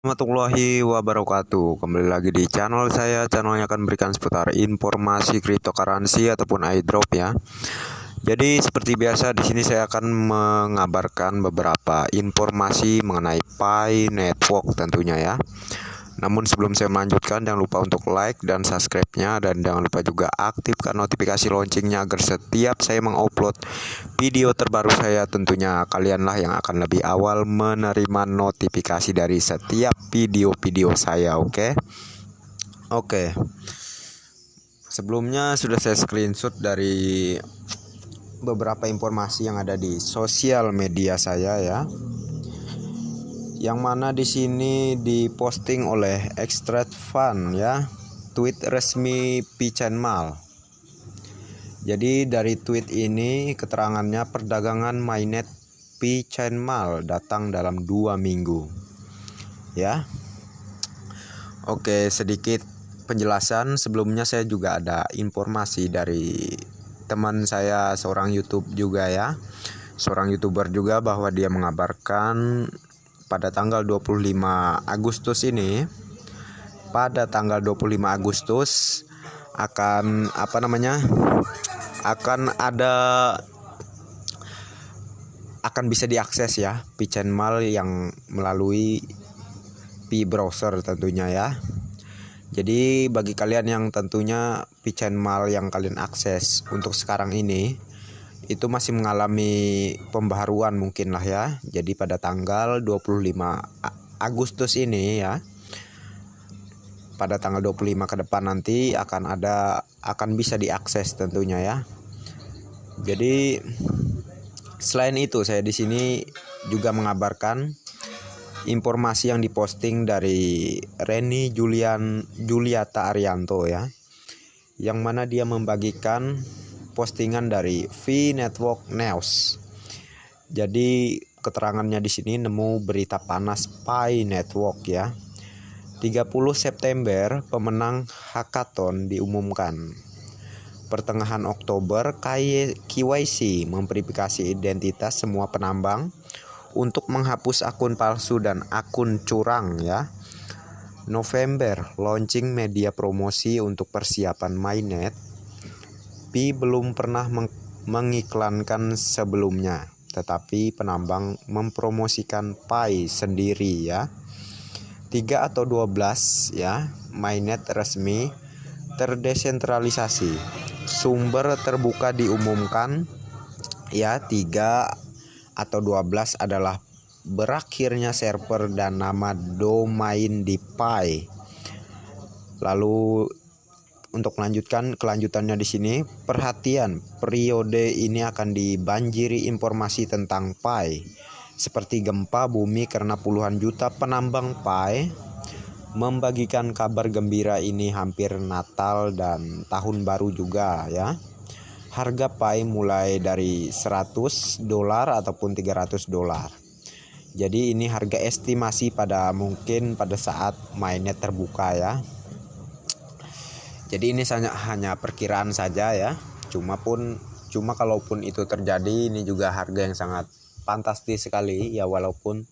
Warahmatullahi wabarakatuh. Kembali lagi di channel saya. Channelnya akan berikan seputar informasi cryptocurrency ataupun airdrop ya. Jadi seperti biasa di sini saya akan mengabarkan beberapa informasi mengenai Pi Network tentunya ya. Namun sebelum saya melanjutkan, jangan lupa untuk like dan subscribe-nya, dan jangan lupa juga aktifkan notifikasi loncengnya agar setiap saya mengupload video terbaru saya, tentunya kalianlah yang akan lebih awal menerima notifikasi dari setiap video-video saya. Oke. Sebelumnya sudah saya screenshot dari beberapa informasi yang ada di sosial media saya ya. Yang mana di sini diposting oleh Extract Fund ya, tweet resmi Pichainmal. Jadi dari tweet ini keterangannya, perdagangan mainnet Pichainmal datang dalam 2 minggu ya. Oke, sedikit penjelasan. Sebelumnya saya juga ada informasi dari teman saya, seorang YouTube juga ya, seorang YouTuber juga, bahwa dia mengabarkan pada tanggal 25 Agustus ini, pada tanggal 25 Agustus akan akan bisa diakses ya Pichainmal yang melalui Pi browser tentunya ya. Jadi bagi kalian yang tentunya Pichainmal yang kalian akses untuk sekarang ini itu masih mengalami pembaharuan mungkin lah ya. Jadi pada tanggal 25 Agustus ini ya, pada tanggal 25 ke depan nanti akan bisa diakses tentunya ya. Jadi selain itu, saya di sini juga mengabarkan informasi yang diposting dari Reni Juliata Arianto ya, yang mana dia membagikan postingan dari V Network News. Jadi keterangannya di sini nemu berita panas Pi Network ya. 30 September pemenang hackathon diumumkan. Pertengahan Oktober KYC memverifikasi identitas semua penambang untuk menghapus akun palsu dan akun curang ya. November launching media promosi untuk persiapan mainnet. Pi belum pernah mengiklankan sebelumnya, tetapi penambang mempromosikan Pi sendiri ya. 3 atau 12 ya, mainnet resmi terdesentralisasi. Sumber terbuka diumumkan ya. 3 atau 12 adalah berakhirnya server dan nama domain di Pi. Lalu untuk kelanjutannya di sini, perhatian, periode ini akan dibanjiri informasi tentang Pi seperti gempa bumi karena puluhan juta penambang Pi membagikan kabar gembira ini hampir Natal dan tahun baru juga ya. Harga Pi mulai dari $100 ataupun $300. Jadi ini harga estimasi mungkin pada saat mainnet terbuka ya. Jadi ini hanya perkiraan saja ya. Cuma kalaupun itu terjadi, ini juga harga yang sangat fantastis sekali ya, walaupun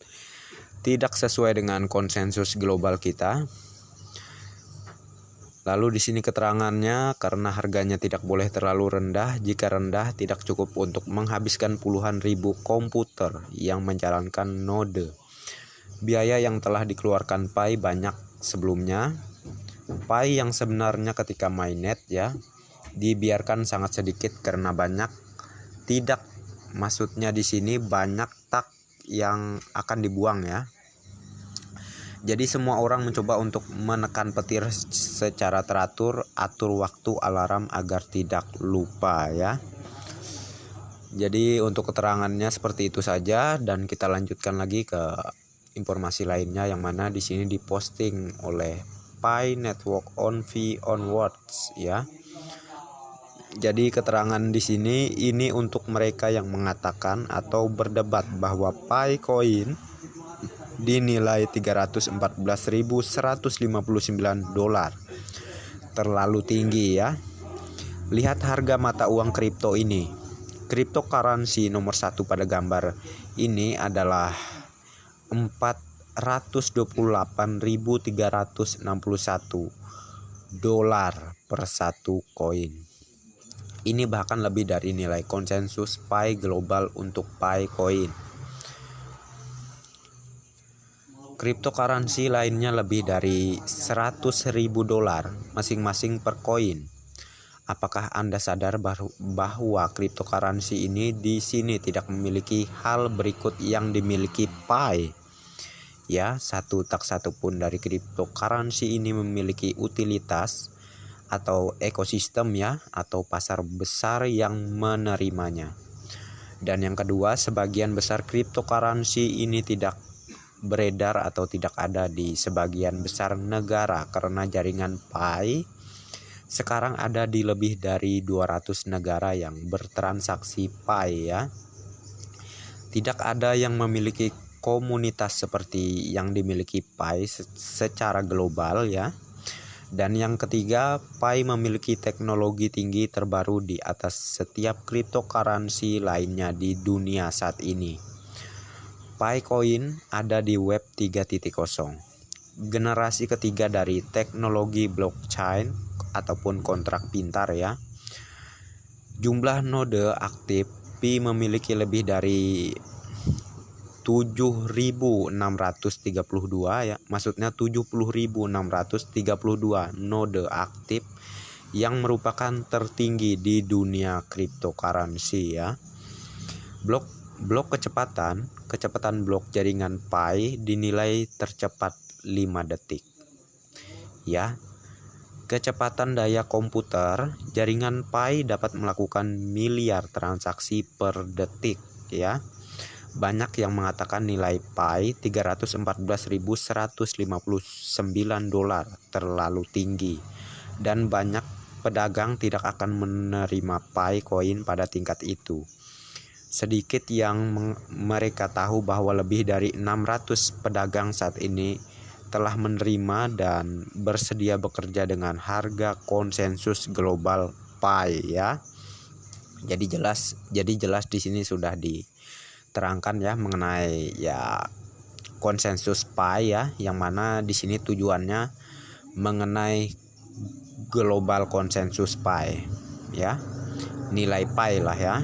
tidak sesuai dengan konsensus global kita. Lalu di sini keterangannya, karena harganya tidak boleh terlalu rendah. Jika rendah tidak cukup untuk menghabiskan puluhan ribu komputer yang menjalankan node. Biaya yang telah dikeluarkan Pi banyak sebelumnya. Pi yang sebenarnya ketika mainnet ya dibiarkan sangat sedikit karena maksudnya di sini banyak tak yang akan dibuang ya. Jadi semua orang mencoba untuk menekan petir secara teratur, atur waktu alarm agar tidak lupa ya. Jadi untuk keterangannya seperti itu saja, dan kita lanjutkan lagi ke informasi lainnya yang mana di sini diposting oleh Pi Network on V Onwards ya. Jadi keterangan di sini ini untuk mereka yang mengatakan atau berdebat bahwa Pi Coin dinilai $314.159 terlalu tinggi ya. Lihat harga mata uang kripto ini. Cryptocurrency nomor 1 pada gambar ini adalah $128.361 per satu koin. Ini bahkan lebih dari nilai konsensus Pi global untuk Pi coin. Cryptocurrency lainnya lebih dari $100.000 masing-masing per koin. Apakah Anda sadar bahwa cryptocurrency ini di sini tidak memiliki hal berikut yang dimiliki Pi? Ya, tak satu pun dari cryptocurrency ini memiliki utilitas atau ekosistem ya, atau pasar besar yang menerimanya. Dan yang kedua, sebagian besar cryptocurrency ini tidak beredar atau tidak ada di sebagian besar negara karena jaringan Pi sekarang ada di lebih dari 200 negara yang bertransaksi Pi ya. Tidak ada yang memiliki komunitas seperti yang dimiliki Pi secara global ya. Dan yang ketiga, Pi memiliki teknologi tinggi terbaru di atas setiap cryptocurrency lainnya di dunia saat ini. Pi Coin ada di Web 3.0, generasi ketiga dari teknologi blockchain ataupun kontrak pintar ya. Jumlah node aktif Pi memiliki lebih dari 7.632 ya, maksudnya 70.632 node aktif yang merupakan tertinggi di dunia cryptocurrency ya. Blok kecepatan blok jaringan Pi dinilai tercepat 5 detik. Ya. Kecepatan daya komputer jaringan Pi dapat melakukan miliar transaksi per detik ya. Banyak yang mengatakan nilai Pi $314.159 terlalu tinggi dan banyak pedagang tidak akan menerima Pi Coin pada tingkat itu. Sedikit yang mereka tahu bahwa lebih dari 600 pedagang saat ini telah menerima dan bersedia bekerja dengan harga konsensus global Pi ya. Jadi jelas di sini sudah diterangkan ya mengenai ya konsensus Pi ya, yang mana di sini tujuannya mengenai global konsensus Pi ya. Nilai Pi lah ya.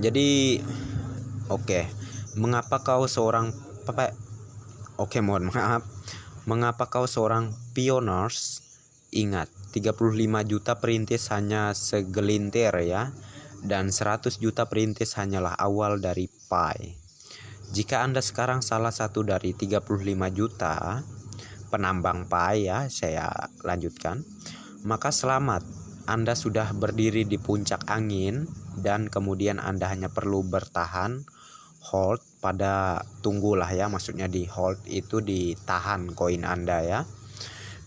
Jadi mengapa kau seorang pioneers? Ingat, 35 juta perintis hanya segelintir ya, dan 100 juta perintis hanyalah awal dari Pi. Jika Anda sekarang salah satu dari 35 juta penambang Pi ya, saya lanjutkan, maka selamat, Anda sudah berdiri di puncak angin. Dan kemudian Anda hanya perlu bertahan, hold tunggulah ya, maksudnya di hold itu ditahan koin Anda ya.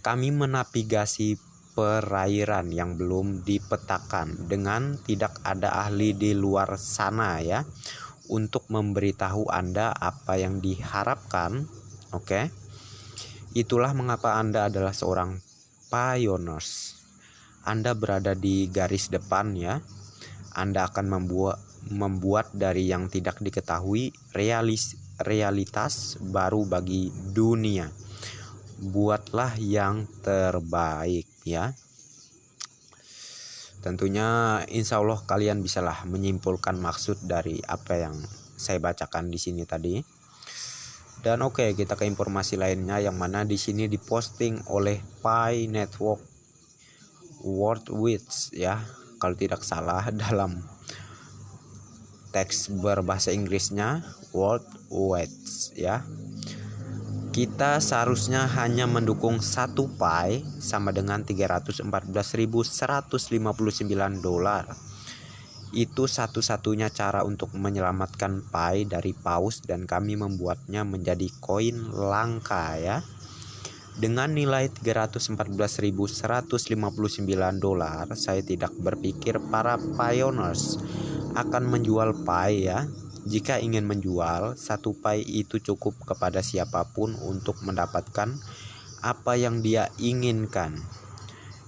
Kami menavigasi perairan yang belum dipetakan dengan tidak ada ahli di luar sana ya, untuk memberitahu Anda apa yang diharapkan. Itulah mengapa Anda adalah seorang pioneers. Anda berada di garis depan ya. Anda akan membuat dari yang tidak diketahui realitas baru bagi dunia. Buatlah yang terbaik ya. Tentunya insya Allah kalian bisalah menyimpulkan maksud dari apa yang saya bacakan di sini tadi. Dan kita ke informasi lainnya, yang mana di sini diposting oleh Pi Network Worldwide ya, kalau tidak salah dalam teks berbahasa Inggrisnya Worldwide ya. Kita seharusnya hanya mendukung satu Pi sama dengan $314.159. Itu satu-satunya cara untuk menyelamatkan Pi dari paus, dan kami membuatnya menjadi koin langka ya. Dengan nilai $314.159, saya tidak berpikir para pioneers akan menjual Pi ya. Jika ingin menjual, satu Pi itu cukup kepada siapapun untuk mendapatkan apa yang dia inginkan.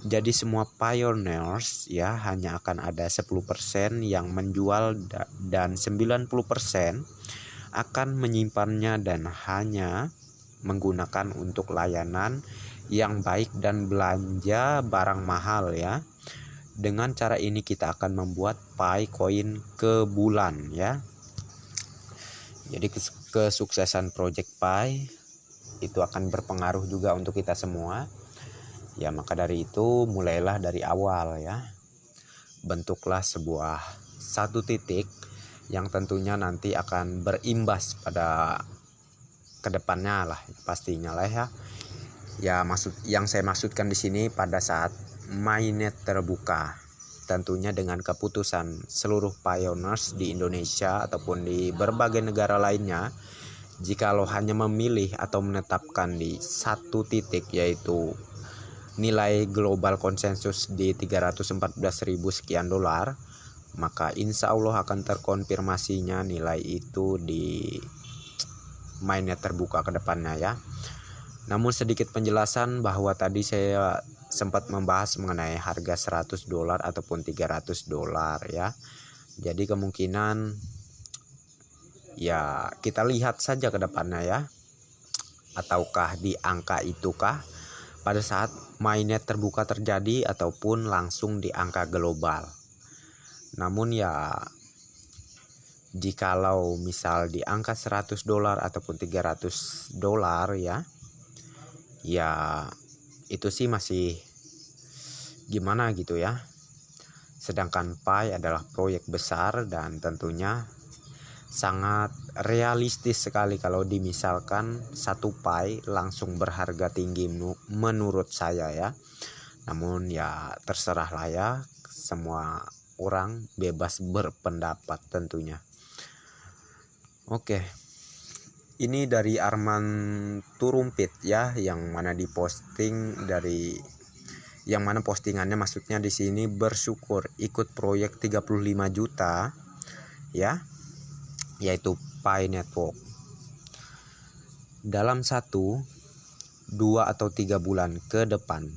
Jadi semua pioneers ya hanya akan ada 10% yang menjual dan 90% akan menyimpannya dan hanya menggunakan untuk layanan yang baik dan belanja barang mahal ya. Dengan cara ini kita akan membuat Pi Coin ke bulan ya. Jadi kesuksesan Project Pi itu akan berpengaruh juga untuk kita semua. Ya, maka dari itu mulailah dari awal ya. Bentuklah sebuah satu titik yang tentunya nanti akan berimbas pada kedepannya lah pastinya lah ya. Ya, yang saya maksudkan di sini pada saat mainnet terbuka, tentunya dengan keputusan seluruh pioneers di Indonesia ataupun di berbagai negara lainnya, jikalau hanya memilih atau menetapkan di satu titik yaitu nilai global konsensus di 314.000 sekian dolar, maka insya Allah akan terkonfirmasinya nilai itu di mainnet terbuka ke depannya ya. Namun sedikit penjelasan bahwa tadi saya sempat membahas mengenai harga 100 dolar ataupun 300 dolar ya. Jadi kemungkinan ya kita lihat saja ke depannya ya. Ataukah di angka itukah pada saat mainnet terbuka terjadi ataupun langsung di angka global. Namun ya jikalau misal di angka 100 dolar ataupun 300 dolar ya itu sih masih gimana gitu ya. Sedangkan Pi adalah proyek besar dan tentunya sangat realistis sekali kalau dimisalkan satu Pi langsung berharga tinggi menurut saya ya. Namun ya terserah lah ya, semua orang bebas berpendapat tentunya. Oke. Ini dari Arman Turumpit ya, yang mana diposting dari yang mana postingannya maksudnya di sini bersyukur ikut proyek 35 juta ya, yaitu Pi Network. Dalam 1, 2 atau 3 bulan ke depan,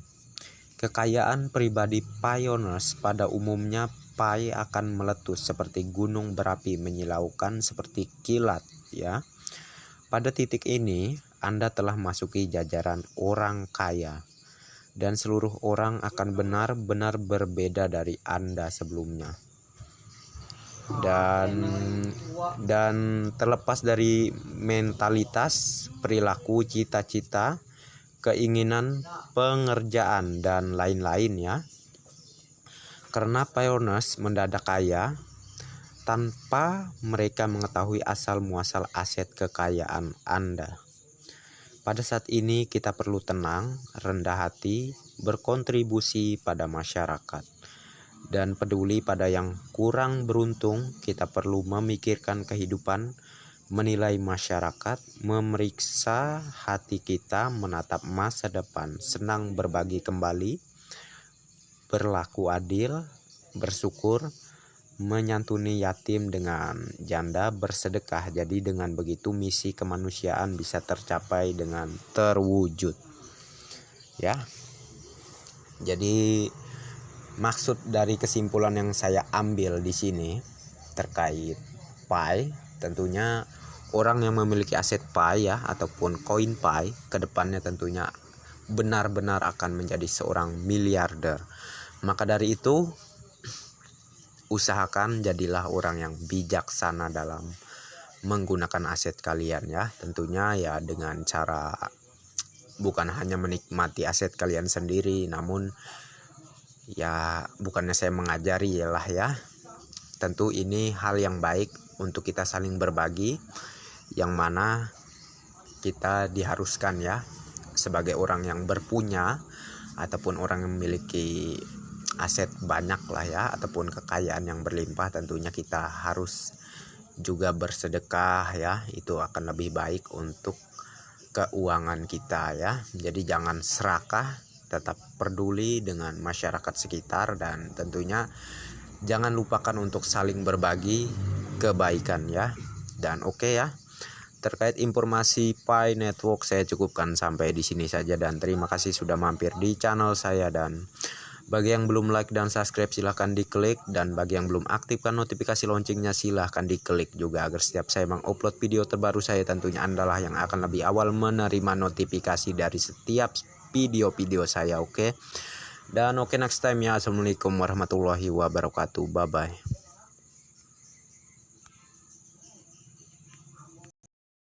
kekayaan pribadi pioneers pada umumnya Pi akan meletus seperti gunung berapi menyilaukan seperti kilat ya. Pada titik ini, Anda telah masuki jajaran orang kaya, dan seluruh orang akan benar-benar berbeda dari Anda sebelumnya. Dan terlepas dari mentalitas, perilaku, cita-cita, keinginan, pengerjaan, dan lain-lain ya. Karena pioneers mendadak kaya, tanpa mereka mengetahui asal-muasal aset kekayaan Anda. Pada saat ini kita perlu tenang, rendah hati, berkontribusi pada masyarakat, dan peduli pada yang kurang beruntung. Kita perlu memikirkan kehidupan, menilai masyarakat, memeriksa hati kita, menatap masa depan, senang berbagi kembali, berlaku adil, bersyukur, menyantuni yatim dengan janda, bersedekah. Jadi dengan begitu misi kemanusiaan bisa tercapai dengan terwujud ya. Jadi maksud dari kesimpulan yang saya ambil di sini terkait Pi, tentunya orang yang memiliki aset Pi ya ataupun koin Pi kedepannya tentunya benar-benar akan menjadi seorang miliarder. Maka dari itu usahakan jadilah orang yang bijaksana dalam menggunakan aset kalian ya. Tentunya ya dengan cara bukan hanya menikmati aset kalian sendiri, namun ya bukannya saya mengajari lah ya. Tentu ini hal yang baik untuk kita saling berbagi, yang mana kita diharuskan ya sebagai orang yang berpunya ataupun orang yang memiliki aset banyak lah ya ataupun kekayaan yang berlimpah, tentunya kita harus juga bersedekah ya. Itu akan lebih baik untuk keuangan kita ya. Jadi jangan serakah, tetap peduli dengan masyarakat sekitar, dan tentunya jangan lupakan untuk saling berbagi kebaikan ya. Dan oke ya, terkait informasi Pi Network saya cukupkan sampai di sini saja, dan terima kasih sudah mampir di channel saya, dan Bagi yang belum like dan subscribe silahkan diklik, dan bagi yang belum aktifkan notifikasi loncengnya silahkan diklik juga, agar setiap saya mengupload video terbaru saya tentunya Anda lah yang akan lebih awal menerima notifikasi dari setiap video-video saya. Oke. Dan oke, next time ya. Assalamualaikum warahmatullahi wabarakatuh. Bye bye.